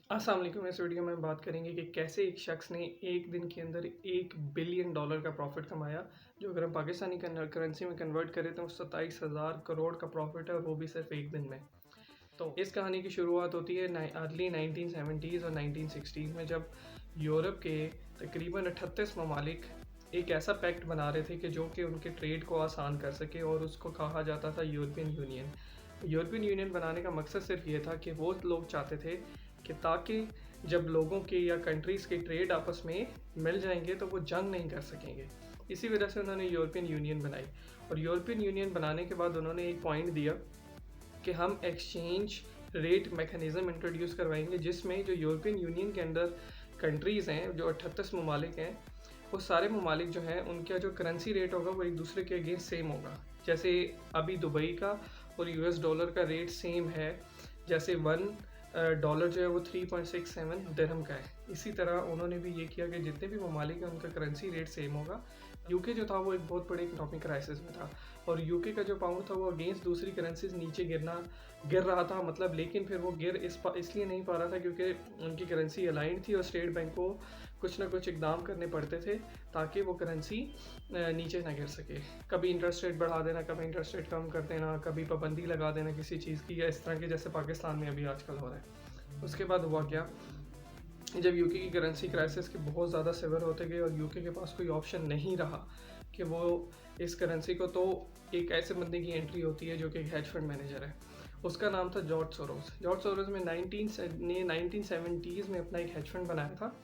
अस्सलाम वालेकुम। इस वीडियो में हम बात करेंगे कि कैसे एक शख्स ने एक दिन के अंदर $1 बिलियन का प्रॉफिट कमाया, जो अगर हम पाकिस्तानी करेंसी में कन्वर्ट करें तो 27,000 करोड़ का प्रॉफिट है, और वो भी सिर्फ एक दिन में। तो इस कहानी की शुरुआत होती है अर्ली 1970s और 1960s में, जब यूरोप के तकरीबन 38 ममालिक एक ऐसा पैक्ट बना रहे थे कि जो कि उनके ट्रेड को आसान कर सके, और उसको कहा जाता था यूरोपियन यूनियन। यूरोपियन यूनियन बनाने का मकसद सिर्फ ये था कि वो लोग चाहते थे कि ताकि जब लोगों के या कंट्रीज़ के ट्रेड आपस में मिल जाएंगे तो वो जंग नहीं कर सकेंगे। इसी वजह से उन्होंने यूरोपियन यूनियन बनाई, और यूरोपियन यूनियन बनाने के बाद उन्होंने एक पॉइंट दिया कि हम एक्सचेंज रेट मैकेनिज़्म इंट्रोड्यूस करवाएंगे, जिसमें जो यूरोपियन यूनियन के अंदर कंट्रीज़ हैं, जो 38 ममालिक हैं, वो सारे ममालिक जो हैं उनका जो करेंसी रेट होगा वो एक दूसरे के अगेंस्ट सेम होगा। जैसे अभी दुबई का और यूएस डॉलर का रेट सेम है, जैसे $1 जो है वो 3.67 दिरहम का है। इसी तरह उन्होंने भी ये किया कि जितने भी ममालिक हैं उनका करेंसी रेट सेम होगा। यूके जो था वो एक बहुत बड़े इकोनॉमिक क्राइसिस में था, और यूके का जो पाउंड था वो अगेंस्ट दूसरी करेंसीज नीचे गिर रहा था, मतलब, लेकिन फिर वो इसलिए नहीं पा रहा था क्योंकि उनकी करेंसी अलाइंड थी, और स्टेट बैंक को कुछ ना कुछ इकदाम करने पड़ते थे ताकि वो करेंसी नीचे ना गिर सके। कभी इंटरेस्ट रेट बढ़ा देना, कभी इंटरेस्ट रेट कम कर देना, कभी पाबंदी लगा देना किसी चीज़ की, या इस तरह के जैसे पाकिस्तान में अभी आजकल हो रहा है। उसके बाद हुआ क्या, जब यूके की करेंसी क्राइसिस के बहुत ज़्यादा सिवियर होते गए और यूके के पास कोई ऑप्शन नहीं रहा कि वो इस करेंसी को, तो एक ऐसे बंदे की एंट्री होती है जो कि एक हेज फंड मैनेजर है। उसका नाम था जॉर्ज सोरोस। जॉर्ज सोरोस में 1970s में अपना एक हेज फंड बनाया था,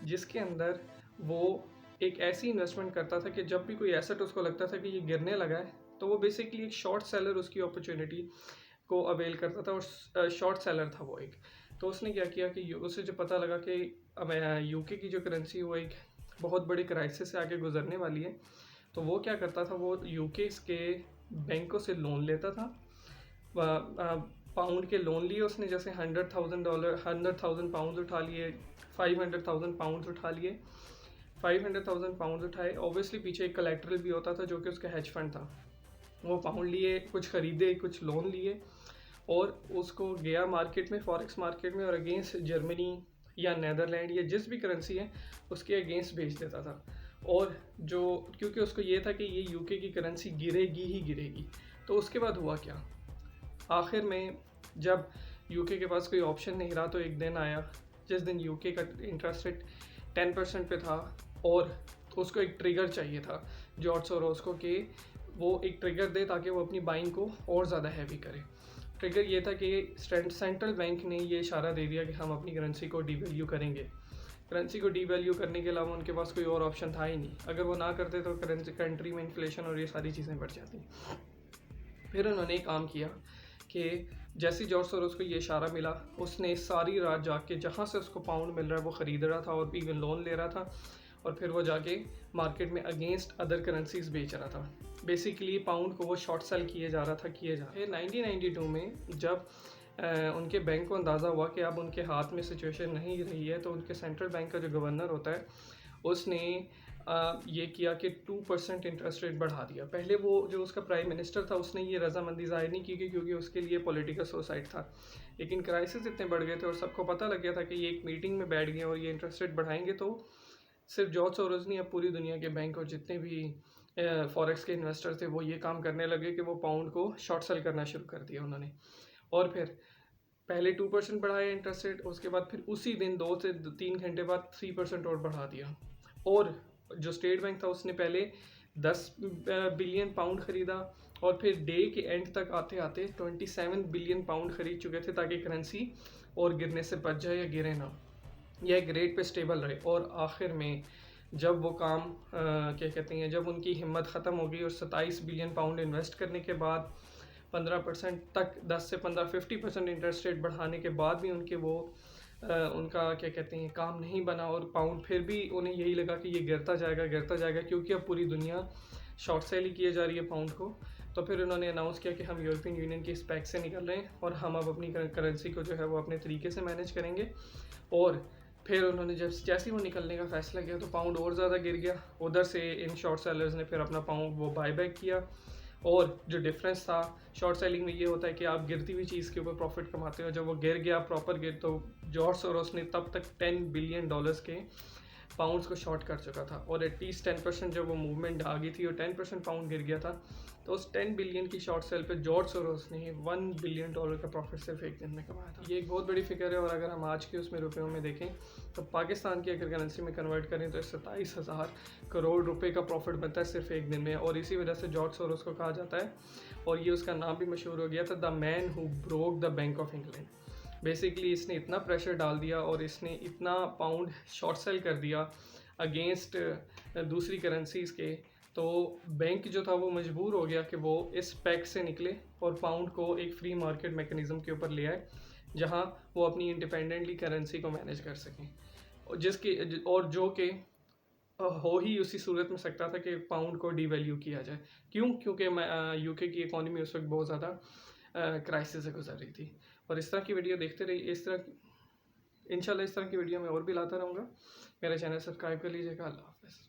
जिसके अंदर वो एक ऐसी इन्वेस्टमेंट करता था कि जब भी कोई एसेट उसको लगता था कि ये गिरने लगा है, तो वो बेसिकली एक शॉर्ट सेलर उसकी अपॉर्चुनिटी को अवेल करता था, और शॉर्ट सेलर था वो एक। तो उसने क्या किया कि उसे जो पता लगा कि यूके की जो करेंसी वो एक बहुत बड़ी क्राइसिस से आगे गुजरने वाली है, तो वो क्या करता था, वो यूके के बैंकों से लोन लेता था। पाउंड के लोन लिए उसने, जैसे $100,000 उठा लिए, 500,000 पाउंड उठा लिए, 500,000 पाउंड उठाए। ऑब्वियसली पीछे एक कलेक्ट्रल भी होता था जो कि उसका हेज फंड था। वो पाउंड लिए, कुछ ख़रीदे, कुछ लोन लिए, और उसको गया मार्केट में, फॉरेक्स मार्केट में, और अगेंस्ट जर्मनी या नीदरलैंड या जिस भी करेंसी है उसके अगेंस्ट बेच देता था। और जो, क्योंकि उसको ये था कि ये यूके की करेंसी गिरेगी ही गिरेगी। तो उसके बाद हुआ क्या, आखिर में जब यूके के पास कोई ऑप्शन नहीं रहा, तो एक दिन आया जिस दिन यूके का इंटरेस्ट रेट 10% पे था, और उसको एक ट्रिगर चाहिए था जॉर्ज सोरोस को, कि वो एक ट्रिगर दे ताकि वो अपनी बाइंग को और ज़्यादा हैवी करे। ट्रिगर ये था कि सेंट्रल बैंक ने ये इशारा दे दिया कि हम अपनी करेंसी को डीवैल्यू करेंगे। करेंसी को डीवैल्यू करने के अलावा उनके पास कोई और ऑप्शन था ही नहीं। अगर वो ना करते तो कंट्री में इन्फ्लेशन और ये सारी चीज़ें बढ़ जाती। फिर उन्होंने एक काम किया कि जैसे जॉर्ज सोरोस को ये इशारा मिला, उसने सारी रात जाके जहाँ से उसको पाउंड मिल रहा है वो ख़रीद रहा था, और इवन लोन ले रहा था, और फिर वो जाके मार्केट में अगेंस्ट अदर करेंसीज बेच रहा था। बेसिकली पाउंड को वो शॉर्ट सेल किए जा रहा था। 1992 में जब उनके बैंक को अंदाज़ा हुआ कि अब उनके हाथ में सिचुएशन नहीं रही है, तो उनके सेंट्रल बैंक का जो गवर्नर होता है उसने ये किया कि 2% इंटरेस्ट रेट बढ़ा दिया। पहले वो जो उसका प्राइम मिनिस्टर था उसने ये रजामंदी ज़ाहिर नहीं की, क्योंकि उसके लिए पॉलिटिकल सुसाइड था। लेकिन क्राइसिस इतने बढ़ गए थे और सबको पता लग गया था कि ये एक मीटिंग में बैठ गए और ये इंटरेस्ट रेट बढ़ाएंगे, तो सिर्फ जॉर्ज सोरोस नहीं, अब पूरी दुनिया के बैंक और जितने भी फॉरेक्स के इन्वेस्टर थे वो ये काम करने लगे कि वो पाउंड को शॉर्ट सेल करना शुरू कर दिया उन्होंने। और फिर पहले 2% बढ़ाया इंटरेस्ट रेट, उसके बाद फिर उसी दिन 2 से 3 घंटे बाद 3% और बढ़ा दिया। और जो स्टेट बैंक था उसने पहले 10 बिलियन पाउंड ख़रीदा, और फिर डे के एंड तक आते आते 27 बिलियन पाउंड ख़रीद चुके थे ताकि करेंसी और गिरने से बच जाए या गिरे ना, या एक रेट पे स्टेबल रहे। और आखिर में जब वो काम क्या कहते हैं, जब उनकी हिम्मत ख़त्म हो गई और 27 बिलियन पाउंड इन्वेस्ट करने के बाद 15% तक, 10 से 15-50% इंटरेस्ट रेट बढ़ाने के बाद भी उनके वो उनका क्या कहते हैं काम नहीं बना, और पाउंड फिर भी उन्हें यही लगा कि ये गिरता जाएगा, क्योंकि अब पूरी दुनिया शॉर्ट सेल ही किए जा रही है पाउंड को। तो फिर उन्होंने अनाउंस किया कि हम यूरोपियन यूनियन की इस पैक से निकल रहे हैं, और हम अब अपनी करेंसी को जो है वो अपने तरीके से मैनेज करेंगे। और फिर उन्होंने जैसे ही वो निकलने का फ़ैसला किया तो पाउंड और ज़्यादा गिर गया। उधर से इन शॉर्ट सेलर्स ने फिर अपना पाउंड वो बाय बैक किया, और जो डिफरेंस था शॉर्ट सेलिंग में ये होता है कि आप गिरती हुई चीज़ के ऊपर प्रॉफिट कमाते हो। जब वो गिर गया प्रॉपर गिर, तो जॉर्ज सोरोस ने तब तक $10 बिलियन के पाउंड्स को शॉर्ट कर चुका था, और एटलीस्ट 10% जब वो मूवमेंट आ गई थी और 10% पाउंड गिर गया था, तो उस 10 बिलियन की शॉर्ट सेल पे जॉर्ज सोरोस ने $1 बिलियन का प्रॉफिट सिर्फ एक दिन में कमाया था। ये एक बहुत बड़ी फिगर है, और अगर हम आज के उसमें रुपयों में देखें तो पाकिस्तान की अगर करेंसी में कन्वर्ट करें तो 27,000 करोड़ रुपए का प्रॉफिट बनता है सिर्फ एक दिन में। और इसी वजह से जॉर्ज सोरोस को कहा जाता है, और ये उसका नाम भी मशहूर हो गया था, the man who broke the bank of England. Basically इसने इतना प्रेशर डाल दिया और इसने इतना पाउंड शॉर्ट सेल कर दिया अगेंस्ट दूसरी करेंसीज़ के, तो बैंक जो था वो मजबूर हो गया कि वो इस पैक से निकले और पाउंड को एक फ्री मार्केट मैकेनिज़्म के ऊपर ले आए, जहां वो अपनी इंडिपेंडेंटली करेंसी को मैनेज कर सकें, और जिसके और जो कि हो ही उसी सूरत में सकता था कि पाउंड को डीवैल्यू किया जाए। क्यों? क्योंकि यूके की इकॉनमी उस वक्त बहुत ज़्यादा क्राइसिस से गुजर रही थी। और इस तरह की वीडियो देखते रहिए, इंशाल्लाह इस तरह की वीडियो मैं और भी लाता रहूँगा। मेरा चैनल सब्सक्राइब कर लीजिएगा। अल्लाह हाफ़िज़।